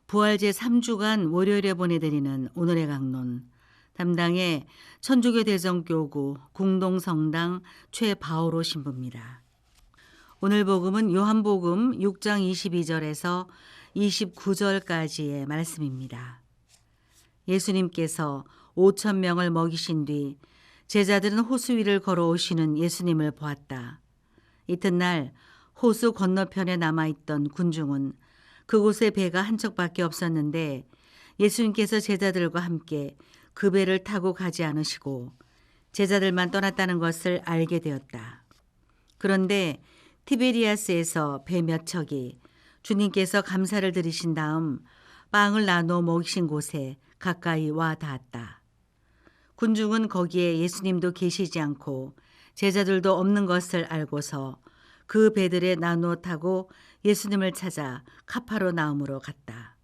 부활제 3주간 월요일에 보내드리는 오늘의 강론. 담당의 천주교 대성교구 궁동성당 최바오로 신부입니다. 오늘 복음은 요한복음 6장 22절에서 29절까지의 말씀입니다. 예수님께서 5천 명을 먹이신 뒤 제자들은 호수 위를 걸어오시는 예수님을 보았다. 이튿날 호수 건너편에 남아있던 군중은 그곳에 배가 한 척밖에 없었는데 예수님께서 제자들과 함께 그 배를 타고 가지 않으시고 제자들만 떠났다는 것을 알게 되었다. 그런데 티베리아스에서 배 몇 척이 주님께서 감사를 드리신 다음 빵을 나눠 먹이신 곳에 가까이 와 닿았다. 군중은 거기에 예수님도 계시지 않고 제자들도 없는 것을 알고서 그 배들에 나누어 타고 예수님을 찾아 카파르나움으로 갔다.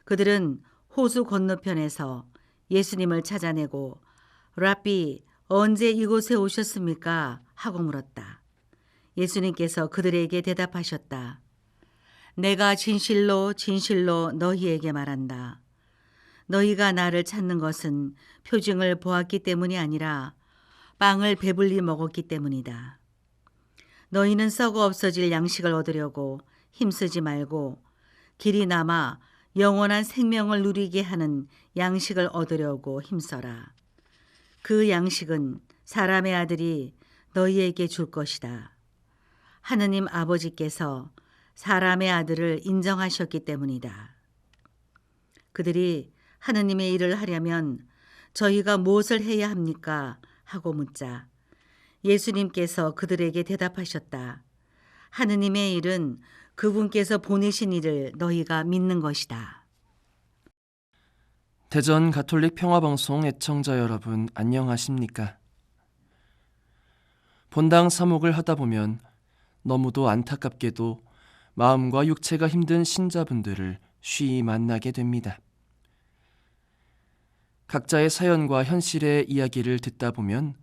그들은 호수 건너편에서 예수님을 찾아내고 랍비, 언제 이곳에 오셨습니까? 하고 물었다. 예수님께서 그들에게 대답하셨다. 내가 진실로 진실로 너희에게 말한다. 너희가 나를 찾는 것은 표징을 보았기 때문이 아니라 빵을 배불리 먹었기 때문이다. 너희는 썩어 없어질 양식을 얻으려고 힘쓰지 말고 길이 남아 영원한 생명을 누리게 하는 양식을 얻으려고 힘써라. 그 양식은 사람의 아들이 너희에게 줄 것이다. 하느님 아버지께서 사람의 아들을 인정하셨기 때문이다. 그들이 하느님의 일을 하려면 저희가 무엇을 해야 합니까? 하고 묻자 예수님께서 그들에게 대답하셨다. 하느님의 일은 그분께서 보내신 일을 너희가 믿는 것이다. 대전 가톨릭 평화방송 애청자 여러분 안녕하십니까? 본당 사목을 하다 보면 너무도 안타깝게도 마음과 육체가 힘든 신자분들을 쉬이 만나게 됩니다. 각자의 사연과 현실의 이야기를 듣다 보면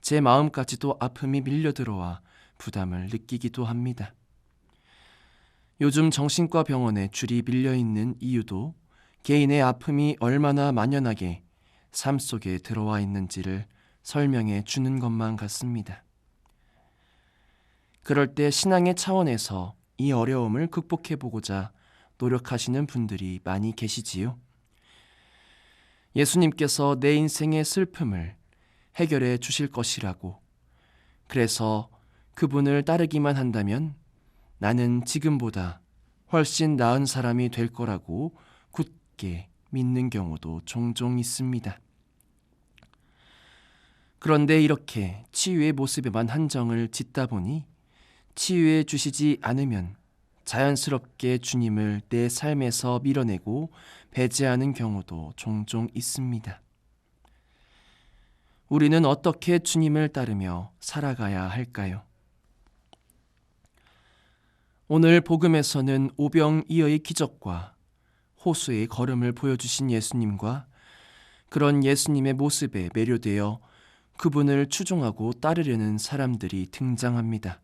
제 마음까지도 아픔이 밀려들어와 부담을 느끼기도 합니다. 요즘 정신과 병원에 줄이 밀려있는 이유도 개인의 아픔이 얼마나 만연하게 삶 속에 들어와 있는지를 설명해 주는 것만 같습니다. 그럴 때 신앙의 차원에서 이 어려움을 극복해보고자 노력하시는 분들이 많이 계시지요. 예수님께서 내 인생의 슬픔을 해결해 주실 것이라고, 그래서 그분을 따르기만 한다면 나는 지금보다 훨씬 나은 사람이 될 거라고 굳게 믿는 경우도 종종 있습니다. 그런데 이렇게 치유의 모습에만 한정을 짓다 보니 치유해 주시지 않으면 자연스럽게 주님을 내 삶에서 밀어내고 배제하는 경우도 종종 있습니다. 우리는 어떻게 주님을 따르며 살아가야 할까요? 오늘 복음에서는 오병이어의 기적과 호수의 걸음을 보여주신 예수님과 그런 예수님의 모습에 매료되어 그분을 추종하고 따르려는 사람들이 등장합니다.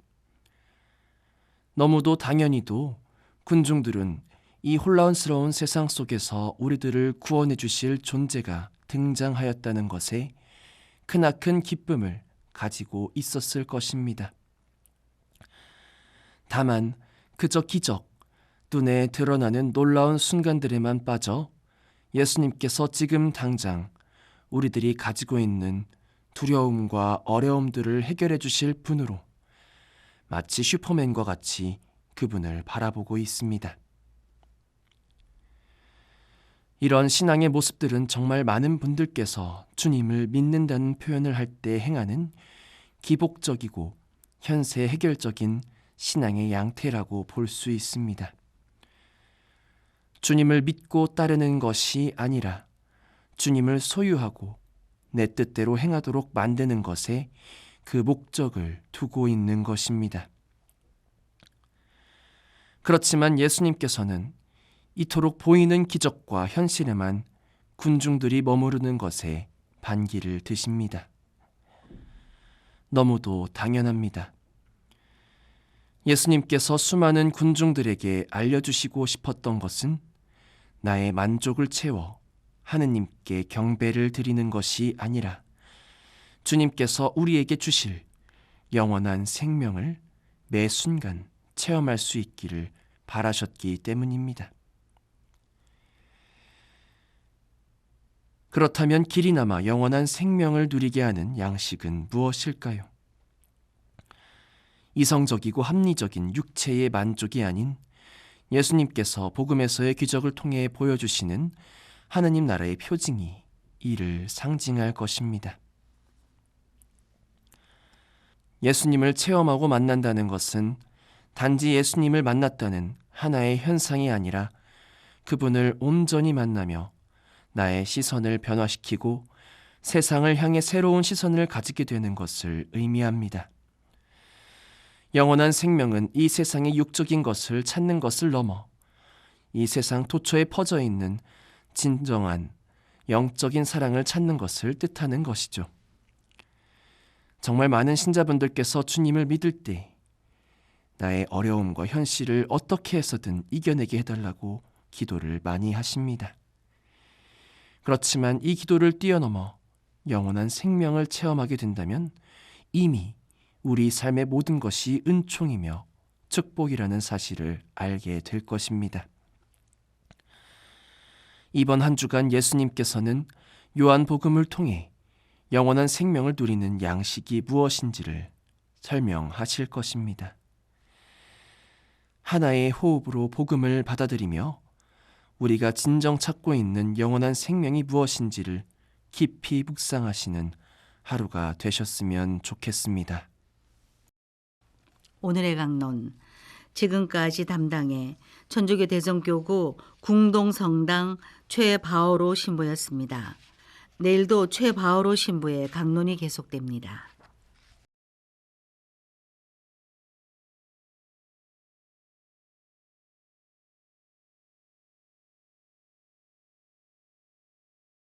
너무도 당연히도 군중들은 이 혼란스러운 세상 속에서 우리들을 구원해 주실 존재가 등장하였다는 것에 크나큰 기쁨을 가지고 있었을 것입니다. 다만 그저 기적, 눈에 드러나는 놀라운 순간들에만 빠져 예수님께서 지금 당장 우리들이 가지고 있는 두려움과 어려움들을 해결해 주실 분으로 마치 슈퍼맨과 같이 그분을 바라보고 있습니다. 이런 신앙의 모습들은 정말 많은 분들께서 주님을 믿는다는 표현을 할 때 행하는 기복적이고 현세 해결적인 신앙의 양태라고 볼 수 있습니다. 주님을 믿고 따르는 것이 아니라 주님을 소유하고 내 뜻대로 행하도록 만드는 것에 그 목적을 두고 있는 것입니다. 그렇지만 예수님께서는 이토록 보이는 기적과 현실에만 군중들이 머무르는 것에 반기를 드십니다. 너무도 당연합니다. 예수님께서 수많은 군중들에게 알려주시고 싶었던 것은 나의 만족을 채워 하느님께 경배를 드리는 것이 아니라 주님께서 우리에게 주실 영원한 생명을 매 순간 체험할 수 있기를 바라셨기 때문입니다. 그렇다면 길이나마 영원한 생명을 누리게 하는 양식은 무엇일까요? 이성적이고 합리적인 육체의 만족이 아닌 예수님께서 복음에서의 기적을 통해 보여주시는 하느님 나라의 표징이 이를 상징할 것입니다. 예수님을 체험하고 만난다는 것은 단지 예수님을 만났다는 하나의 현상이 아니라 그분을 온전히 만나며 나의 시선을 변화시키고 세상을 향해 새로운 시선을 가지게 되는 것을 의미합니다. 영원한 생명은 이 세상의 육적인 것을 찾는 것을 넘어 이 세상 도처에 퍼져 있는 진정한 영적인 사랑을 찾는 것을 뜻하는 것이죠. 정말 많은 신자분들께서 주님을 믿을 때 나의 어려움과 현실을 어떻게 해서든 이겨내게 해달라고 기도를 많이 하십니다. 그렇지만 이 기도를 뛰어넘어 영원한 생명을 체험하게 된다면 이미 우리 삶의 모든 것이 은총이며 축복이라는 사실을 알게 될 것입니다. 이번 한 주간 예수님께서는 요한복음을 통해 영원한 생명을 누리는 양식이 무엇인지를 설명하실 것입니다. 하나의 호흡으로 복음을 받아들이며 우리가 진정 찾고 있는 영원한 생명이 무엇인지를 깊이 묵상하시는 하루가 되셨으면 좋겠습니다. 오늘의 강론, 지금까지 담당해 천주교 대성교구 궁동성당 최바오로 신부였습니다. 내일도 최바오로 신부의 강론이 계속됩니다.